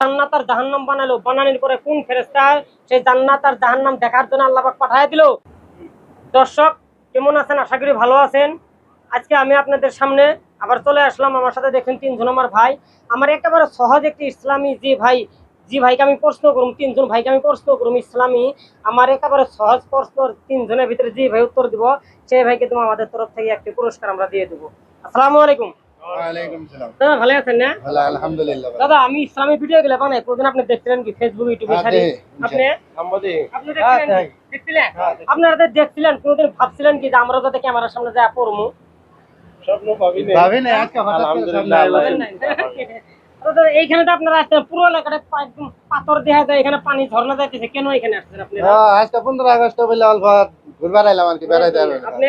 জান্নাত আর জাহান্নাম বানালো, বানানোর পরে কোন ফেরেশতা সেই জান্নাত আর জাহান্নাম দেখার জন্য আল্লাহ পাক পাঠায় দিল। দর্শক কেমন আছেন? আশা করি ভালো আছেন। আজকে আমি আপনাদের সামনে আবার চলে আসলাম। আমার সাথে দেখেন তিনজন আমার ভাই। আমার একেবারে সহজ একটি ইসলামী জি ভাইকে আমি প্রশ্ন করুম, তিনজন ভাইকে আমি প্রশ্ন করুম ইসলামী। আমার একেবারে সহজ প্রশ্ন, তিনজনের ভিতরে যে ভাই উত্তর দিব সেই ভাইকে তুমি আমাদের তরফ থেকে একটি পুরস্কার আমরা দিয়ে দেবো। আসসালামু আলাইকুম। দাদা ভালো আছেন না? আলহামদুলিল্লাহ। দাদা আমি ইসলামী ভিডিও গুলো বানাই, প্রতিদিন আপনি দেখছিলেন কি ফেসবুক ইউটিউবে সারি? দেখছিলেন? আপনারা দেখছিলেন, কোনদিন ভাবছিলেন কি যে আমরা যাতে ক্যামেরার সামনে যায় পড়মু? স্বপ্ন ভাবি নাই আজকে আলহামদুলিল্লাহ। এইখানে তো আপনারা আসছেন, পুরো এলাকাটা একদম পাথর দেখা যায়, এখানে পানি ঝর্ণা যাইতেছে, কেন এখানে আসছেন আপনারা? আজকে 15 আগস্ট বলে অল্প ঘুরবার আইলাম আর কি, বেড়াইতে আইলাম। আপনি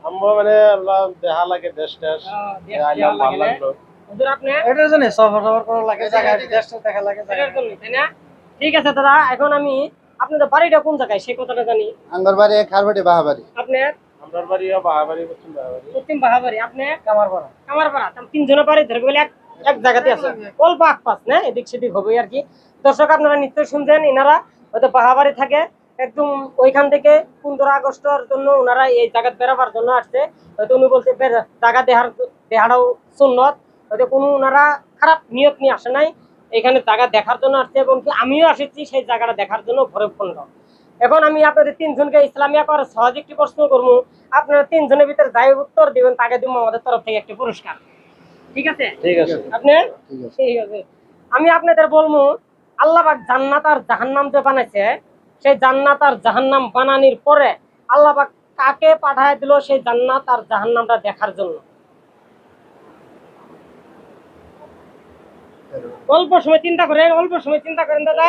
আমরা মানে আল্লাহ দেখা লাগে দেশটা আইলাম ভালো লাগলো। হুজুর আপনি এটার জন্য সফর করা লাগে, জায়গা দেশটা দেখা লাগে, এটার জন্য, তাই না? ঠিক আছে দাদা, এখন আমি আপনাদের বাড়িটা কোন জায়গায় সেই কথাটা জানি। আঙ্গর বাড়ি খারবাড়ি বাহাবাড়ি। আপনার আমরার বাড়িও বাহাবাড়ি পশ্চিম বাহাবাড়ি। পশ্চিম বাহাবাড়ি। আপনি কামারপাড়া। কামারপাড়া। তিনজনের বাড়ি ধরবে বলে এক জায়গাতে আছে, অল্প আশপাশ না, এদিক সেদিক হবে আর কি। দর্শক আপনারা নিশ্চয়ই শুনছেন, এনারা হয়তো বাহাবাড়ি থাকে, একদম ওইখান থেকে 15 আগস্টের জন্য ওনারা এই জায়গা বেড়াবার জন্য আসছে। হয়তো উনি বলছে জায়গা দেখাটাও সুন্নত, হয়তো কোনো ওনারা খারাপ নিয়ত নিয়ে আসে নাই, এখানে জায়গা দেখার জন্য আসছে। এবং কি আমিও আসেছি সেই জায়গাটা দেখার জন্য ভরে পূর্ণ। এখন আমি আপনাদের তিনজনকে ইসলামিয়া করে সহজ একটি প্রশ্ন করবো, আপনারা তিনজনের ভিতরে যাই উত্তর দিবেন তাকে দিব আমাদের তরফ থেকে একটি পুরস্কার। ঠিক আছে? ঠিক আছে। আপনি ঠিক আছে। আমি আপনাদের বলবো, আল্লাহ পাক জান্নাত আর জাহান্নাম যে বানাইছে, সেই জান্নাত আর জাহান্নাম বানানোর পরে আল্লাহ পাক কাকে পাঠায় দিল সেই জান্নাত আর জাহান্নামটা দেখার জন্য? অল্প সময় চিন্তা করেন দাদা,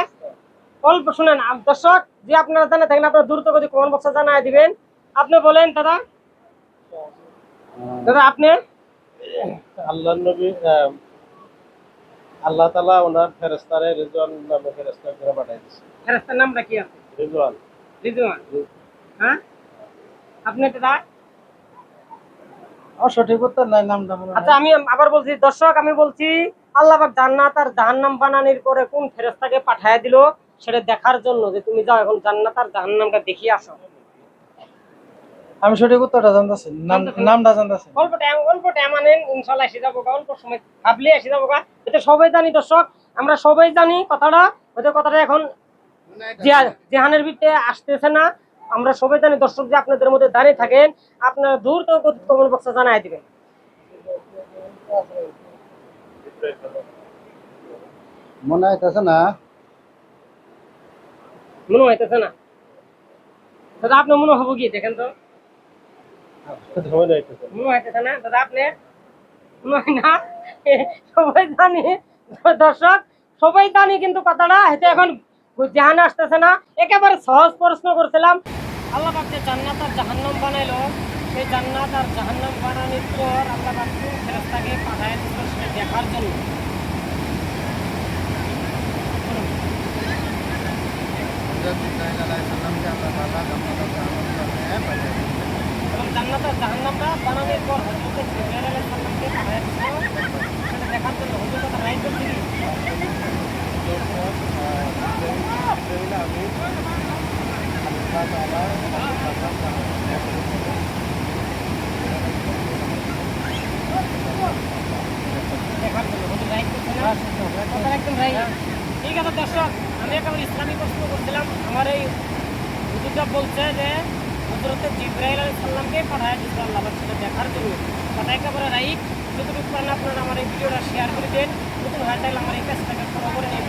অল্প শুনেন। দর্শক যে আপনারা জানা থাকেন আপনারা দ্রুত গতি কমেন্ট বক্সে জানাই দিবেন। আপনি বলেন দাদা, আপনি আল্লাহর নবী আল্লাহ তাআলা ওনার ফেরেশতারে রিজওয়ান নামে ফেরেশতা করে পাঠিয়ে দিয়েছে। ফেরেশতার নামটা কি আছে? রিজওয়ান। হ্যাঁ, আপনি দাদা? সঠিক উত্তর নাই, নামটা মনে আচ্ছা আমি আবার বলছি দর্শক, আমি বলছি আল্লাহ পাক জান্নাত আর জাহান্নাম বানানোর পরে কোন ফেরেশতাকে পাঠায় দিল সেটা দেখার জন্য, যে তুমি যাও এখন জান্নাত আর জাহান্নামটা দেখিয়ে আসো। আমি সঠিক উত্তরটা জানতাছি, নামটা জানতাছি। অল্প টাইম আনেন, ইনশাআল্লাহ এসে যাবো, অল্প সময় ভাবলে এসে যাবো। এটা সবাই জানি দর্শক, আমরা সবাই জানি কথাটা, হয়তো কথাটা এখন জেহানের ভিতরে আসতেছে না, আমরা সবাই জানি দর্শক। যে আপনাদের মধ্যে দাঁড়িয়ে থাকেন, আপনারা দূর তো কমেন্ট বক্সে জানাই দিবেন। মনে হইতেছে না, মনে হইতেছে না দাদা? আপনার মনে হবো কি দেখেন তো? মনে হইতেছে না দাদা? আপনি মনে হয় না? সবাই জানি দর্শক, সবাই জানি, কিন্তু কথাটা হয়তো এখন জাহান আসতেছে না। একেবারে সহজ প্রশ্ন করছিলাম। আল্লাহ পাক যে জান্নাত আর জাহান্নাম বানাইলো, সেই জান্নাত আর জাহান্নাম বানানোর পর আল্লাহ পাক কোন ফেরেশতাকে পাঠায় দিল সেটা দেখার জন্য? এবং জান্নাত আর জাহান্নামটা বানানোর পর হযরত জিবরাইল আলাইহিস সালামকে পাঠায় দিল সেটা দেখার জন্য। হুজুর কথা রাইট বলছি কি? দেখার জন্য হুজুর রাইট বলছে না? কথা একদম রাইট। ঠিক আছে দর্শক, আমি একেবারে ইসলামী প্রশ্ন করছিলাম। আমার এই হুজুরটা বলছে যে হযরত জিবরাইল আলাইহিস সালামকে পাঠায় দিল আল্লাহ পাক সেটা দেখার জন্য। কথা একেবারে রাইট। যতটুকু পারেন আপনারা আমার এই ভিডিওটা শেয়ার করে দেন। নতুন হয়ে থাকলে আমার এই পেজটাকে ফলো করে এই